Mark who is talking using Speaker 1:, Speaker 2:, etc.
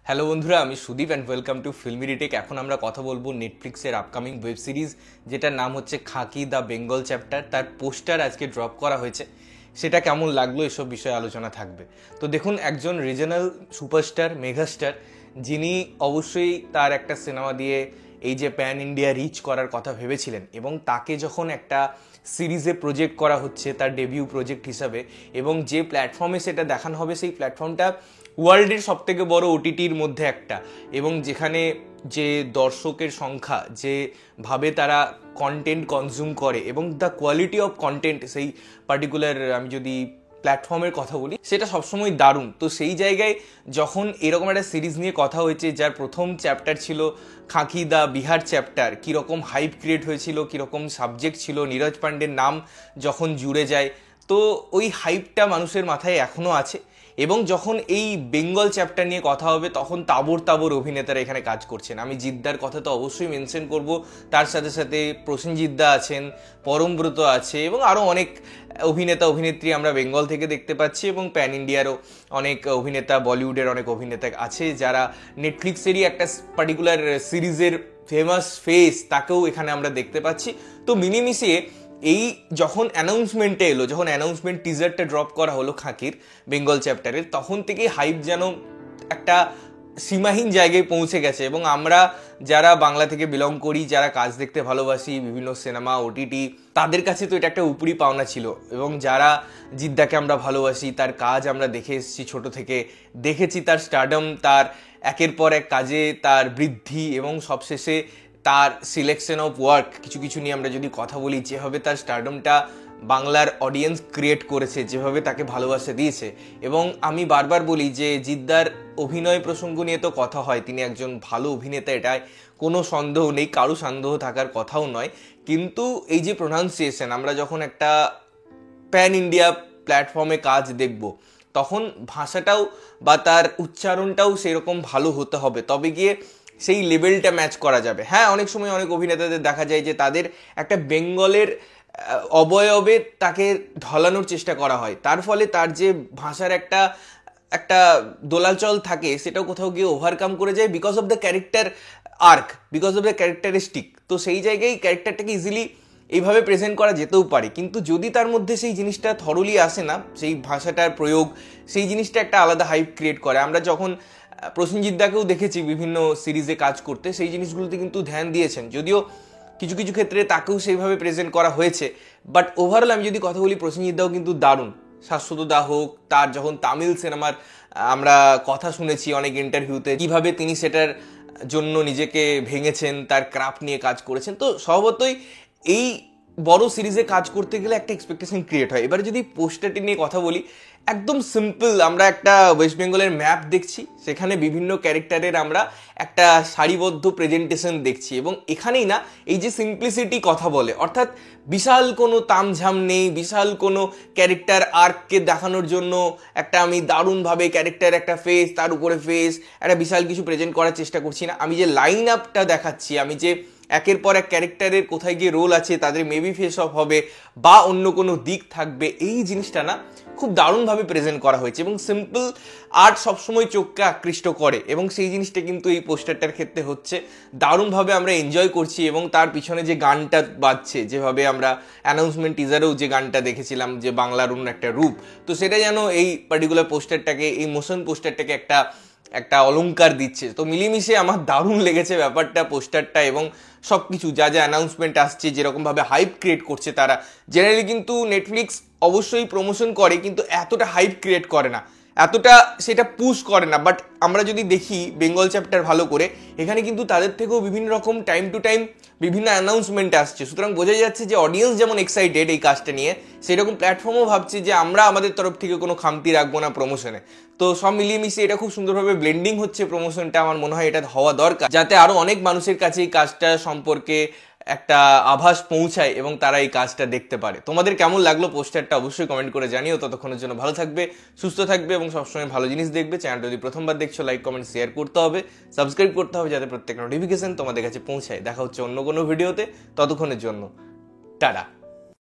Speaker 1: Hello বন্ধুরা, আমি Sudip and welcome to filmy retake. এখন আমরা কথা বলবো নেটফ্লিক্সের আপকামিং ওয়েব সিরিজ, যেটার নাম হচ্ছে খাকি দ্য বেঙ্গল চ্যাপ্টার। তার পোস্টার আজকে ড্রপ করা হয়েছে, সেটা কেমন লাগলো এসব বিষয়ে আলোচনা থাকবে। তো দেখুন, একজন রিজনাল সুপারস্টার, মেগাস্টার, যিনি অবশ্যই তার একটা সিনেমা দিয়ে এই যে প্যান ইন্ডিয়া রিচ করার কথা ভেবেছিলেন, এবং তাকে যখন একটা সিরিজে প্রজেক্ট করা হচ্ছে তার ডেবিউ প্রজেক্ট হিসাবে, এবং যে প্ল্যাটফর্মে সেটা দেখানো হবে সেই প্ল্যাটফর্মটা ওয়ার্ল্ডের সবথেকে বড় ওটিটির মধ্যে একটা, এবং যেখানে যে দর্শকের সংখ্যা, যেভাবে তারা কন্টেন্ট কনজিউম করে এবং দ্য কোয়ালিটি অফ কন্টেন্ট সেই পার্টিকুলার আমি যদি প্ল্যাটফর্মের কথা বলি, সেটা সবসময় দারুণ। তো সেই জায়গায় যখন এরকম একটা সিরিজ নিয়ে কথা হয়েছে, যার প্রথম চ্যাপ্টার ছিল খাকি দ্য বিহার চ্যাপ্টার, কীরকম হাইপ ক্রিয়েট হয়েছিল, কীরকম সাবজেক্ট ছিল, নীরজ পান্ডের নাম যখন জুড়ে যায়, তো ওই হাইপটা মানুষের মাথায় এখনও আছে। এবং যখন এই বেঙ্গল চ্যাপ্টার নিয়ে কথা হবে, তখন তাবর তাবর অভিনেতারা এখানে কাজ করছেন। আমি জিদ্দার কথা তো অবশ্যই মেনশন করব, তার সাথে সাথে প্রসেনজিৎ দা আছেন, পরমব্রত আছে, এবং আরও অনেক অভিনেতা অভিনেত্রী আমরা বেঙ্গল থেকে দেখতে পাচ্ছি, এবং প্যান ইন্ডিয়ারও অনেক অভিনেতা, বলিউডের অনেক অভিনেতা আছে যারা নেটফ্লিক্সেরই একটা পার্টিকুলার সিরিজের ফেমাস ফেস, তাকেও এখানে আমরা দেখতে পাচ্ছি। তো মিলেমিশিয়ে এই যখন অ্যানাউন্সমেন্টে এলো, যখন অ্যানাউন্সমেন্ট টিজারটা ড্রপ করা হলো খাকির বেঙ্গল চ্যাপ্টারের, তখন থেকেই হাইপ যেন একটা সীমাহীন জায়গায় পৌঁছে গেছে। এবং আমরা যারা বাংলা থেকে বিলং করি, যারা কাজ দেখতে ভালোবাসি, বিভিন্ন সিনেমা, ওটিটি, তাদের কাছে তো এটা একটা উপরি পাওনা ছিল। এবং যারা জিদ্দাকে আমরা ভালোবাসি, তার কাজ আমরা দেখে এসেছি ছোট থেকে, দেখেছি তার স্টারডম, তার একের পর এক কাজে তার বৃদ্ধি, এবং সবশেষে তার সিলেকশন অফ ওয়ার্ক, কিছু কিছু নিয়ে আমরা যদি কথা বলি, যেভাবে তার স্টারডমটা বাংলার অডিয়েন্স ক্রিয়েট করেছে, যেভাবে তাকে ভালোবাসা দিয়েছে। এবং আমি বারবার বলি যে জিদ্দার অভিনয় প্রসঙ্গ নিয়ে তো কথা হয়, তিনি একজন ভালো অভিনেতা, এটায় কোনো সন্দেহ নেই, কারো সন্দেহ থাকার কথাও নয়। কিন্তু এই যে প্রোনাউন্সিয়েশন, আমরা যখন একটা প্যান ইন্ডিয়া প্ল্যাটফর্মে কাজ দেখব, তখন ভাষাটাও বা তার উচ্চারণটাও সেরকম ভালো হতে হবে, তবে গিয়ে সেই লেভেলটা ম্যাচ করা যাবে। হ্যাঁ, অনেক সময় অনেক অভিনেতাদের দেখা যায় যে তাদের একটা বেঙ্গলের অবয়বে তাকে ঢলানোর চেষ্টা করা হয়, তার ফলে তার যে ভাষার একটা একটা দোলাচল থাকে, সেটাও কোথাও গিয়ে ওভারকাম করে যায় because of the character arc, because of the characteristic. তো সেই জায়গায় ক্যারেক্টারটাকে ইজিলি এইভাবে প্রেজেন্ট করা যেতেও পারে, কিন্তু যদি তার মধ্যে সেই জিনিসটা থরলি আসে না, সেই ভাষাটার প্রয়োগ, সেই জিনিসটা একটা আলাদা হাইপ ক্রিয়েট করে। আমরা যখন প্রসেনজিৎ দাকেও দেখেছি বিভিন্ন সিরিজে কাজ করতে, সেই জিনিসগুলোতে কিন্তু ধ্যান দিয়েছেন, যদিও কিছু কিছু ক্ষেত্রে তাকেও সেইভাবে প্রেজেন্ট করা হয়েছে। বাট ওভারঅল আমি যদি কথা বলি, প্রসেনজিৎ দাও কিন্তু দারুণ। শাশ্বত দা হোক, তার যখন তামিল সিনেমার আমরা কথা শুনেছি অনেক ইন্টারভিউতে, কিভাবে তিনি সেটার জন্য নিজেকে ভেঙেছেন, তার ক্রাফট নিয়ে কাজ করেছেন। তো স্বভাবতই এই বড় সিরিজে কাজ করতে গেলে একটা এক্সপেকটেশন ক্রিয়েট হয়। এবারে যদি পোস্টারটি নিয়ে কথা বলি, একদম সিম্পল, আমরা একটা ওয়েস্ট বেঙ্গলের ম্যাপ দেখছি, সেখানে বিভিন্ন ক্যারেক্টারের আমরা একটা সারিবদ্ধ প্রেজেন্টেশন দেখছি, এবং এখানেই না এই যে সিম্পলিসিটি কথা বলে, অর্থাৎ বিশাল কোনো তামঝাম নেই, বিশাল কোনো ক্যারেক্টার আর্ককে দেখানোর জন্য একটা আমি দারুণভাবে ক্যারেক্টার, একটা ফেস, তার উপরে ফেস, একটা বিশাল কিছু প্রেজেন্ট করার চেষ্টা করছি না। আমি যে লাইন আপটা দেখাচ্ছি, আমি যে একের পর এক ক্যারেক্টারের কোথায় গিয়ে রোল আছে, তাদের মেবি ফেস অফ হবে বা অন্য কোনো দিক থাকবে, এই জিনিসটা না খুব দারুণভাবে প্রেজেন্ট করা হয়েছে। এবং সিম্পল আর্ট সবসময় চোখকে আকৃষ্ট করে, এবং সেই জিনিসটা কিন্তু এই পোস্টারটার ক্ষেত্রে হচ্ছে। দারুণভাবে আমরা এনজয় করছি, এবং তার পিছনে যে গানটা বাজছে, যেভাবে আমরা অ্যানাউন্সমেন্ট টিজারেও যে গানটা দেখেছিলাম, যে বাংলার অন্য একটা রূপ, তো সেটা যেন এই পার্টিকুলার পোস্টারটাকে, এই মোশন পোস্টারটাকে একটা অলংকার দিচ্ছে। তো মিলিমিশে আমার দারুণ লেগেছে ব্যাপারটা, পোস্টারটা, এবং সব কিছু যা যা অ্যানাউন্সমেন্ট আসছে, যেরকমভাবে হাইপ ক্রিয়েট করছে তারা। জেনারেলি কিন্তু নেটফ্লিক্স অবশ্যই প্রমোশন করে, কিন্তু এতটা হাইপ ক্রিয়েট করে না, এতটা সেটা পুশ করে না। বাট আমরা যদি দেখি বেঙ্গল চ্যাপ্টার ভালো করে, এখানে কিন্তু তাদের থেকেও বিভিন্ন রকম টাইম টু টাইম বিভিন্ন অ্যানাউন্সমেন্ট আসছে। সুতরাং বোঝা যাচ্ছে যে অডিয়েন্স যেমন এক্সাইটেড এই কাজটা নিয়ে, সেরকম প্ল্যাটফর্মও ভাবছে যে আমরা আমাদের তরফ থেকে কোনো খামতি রাখবো না প্রমোশনে। তো সব মিলিয়ে মিশিয়ে এটা খুব সুন্দরভাবে ব্লেন্ডিং হচ্ছে প্রমোশনটা। আমার মনে হয় এটা হওয়া দরকার, যাতে আরো অনেক মানুষের কাছে এই কাজটা সম্পর্কে একটা আভাস পৌঁছায় এবং তারা এই কাজটা দেখতে পারে। তোমাদের কেমন লাগলো পোস্টারটা অবশ্যই কমেন্ট করে জানিও। ততক্ষণের জন্য ভালো থাকবে, সুস্থ থাকবে, এবং সবসময় ভালো জিনিস দেখবে। চ্যানেলটা যদি প্রথমবার দেখছো, লাইক, কমেন্ট, শেয়ার করতে হবে, সাবস্ক্রাইব করতে হবে, যাতে প্রত্যেক নোটিফিকেশন তোমাদের কাছে পৌঁছায়। দেখা হচ্ছে অন্য কোনো ভিডিওতে, ততক্ষণের জন্য টাটা।